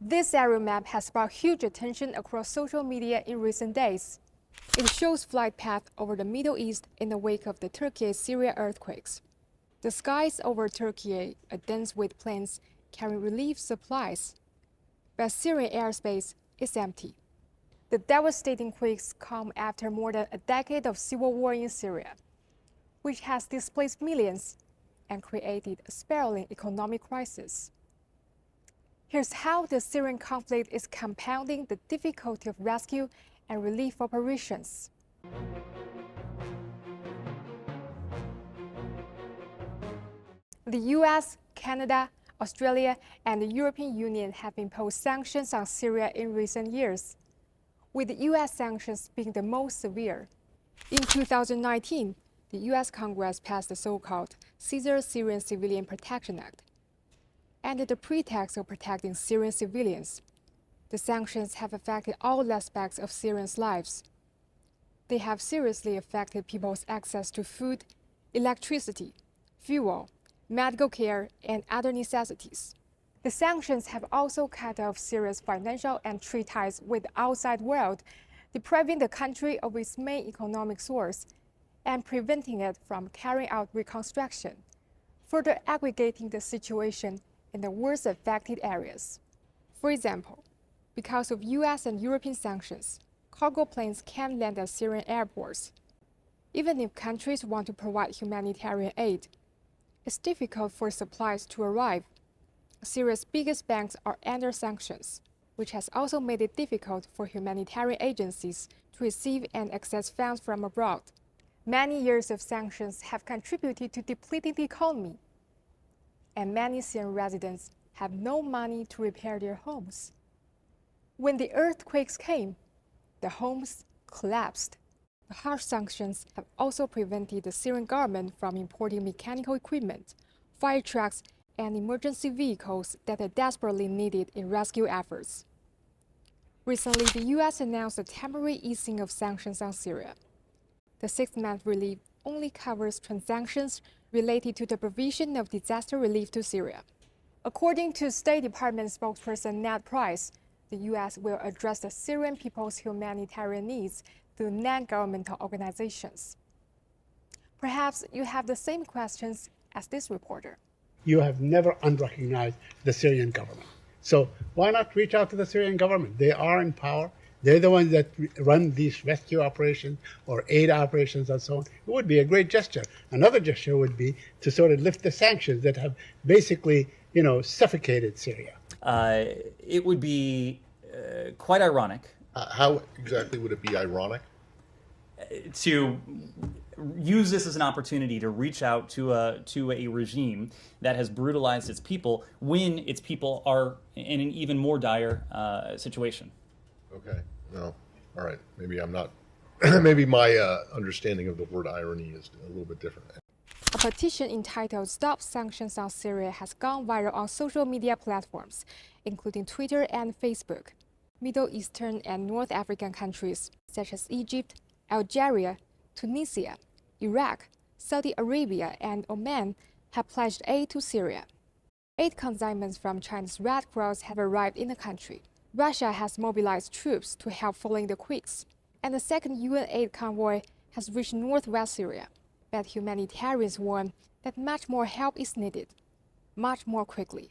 This aerial map has sparked huge attention across social media in recent days. It shows flight paths over the Middle East in the wake of the Turkey-Syria earthquakes. The skies over Turkey are dense with planes carrying relief supplies, but Syrian airspace is empty. The devastating quakes come after more than a decade of civil war in Syria, which has displaced millions and created a spiraling economic crisis. Here's how the Syrian conflict is compounding the difficulty of rescue and relief operations. The US, Canada, Australia, and the European Union have imposed sanctions on Syria in recent years, with the US sanctions being the most severe. In 2019, the US Congress passed the so-called Syrian Civilian Protection Act. Under the pretext of protecting Syrian civilians, the sanctions have affected all aspects of Syrians' lives. They have seriously affected people's access to food, electricity, fuel, medical care, and other necessities. The sanctions have also cut off Syria's financial and trade ties with the outside world, depriving the country of its main economic source and preventing it from carrying out reconstruction, further aggravating the situation in the worst affected areas. For example, because of US and European sanctions, cargo planes can't land at Syrian airports. Even if countries want to provide humanitarian aid, it's difficult for supplies to arrive. Syria's biggest banks are under sanctions, which has also made it difficult for humanitarian agencies to receive and access funds from abroad. Many years of sanctions have contributed to depleting the economy, and many Syrian residents have no money to repair their homes. When the earthquakes came, the homes collapsed. The harsh sanctions have also prevented the Syrian government from importing mechanical equipment, fire trucks, and emergency vehicles that are desperately needed in rescue efforts. Recently, the US announced a temporary easing of sanctions on Syria. The 6-month relief only covers transactions related to the provision of disaster relief to Syria. According to State Department spokesperson Ned Price, the U.S. will address the Syrian people's humanitarian needs through non-governmental organizations. Perhaps you have the same questions as this reporter. You have never unrecognized the Syrian government. So why not reach out to the Syrian government? They are in power. They're the ones that run these rescue operations or aid operations and so on. It would be a great gesture. Another gesture would be to sort of lift the sanctions that have basically, suffocated Syria. It would be quite ironic. How exactly would it be ironic? To use this as an opportunity to reach out to a regime that has brutalized its people when its people are in an even more dire situation. Okay. Well, all right. Maybe I'm not. Maybe my understanding of the word irony is a little bit different. A petition entitled "Stop Sanctions on Syria" has gone viral on social media platforms, including Twitter and Facebook. Middle Eastern and North African countries such as Egypt, Algeria, Tunisia, Iraq, Saudi Arabia, and Oman have pledged aid to Syria. Aid consignments from China's Red Cross have arrived in the country. Russia has mobilized troops to help following the quakes, and the second UN aid convoy has reached northwest Syria. But humanitarians warn that much more help is needed, much more quickly.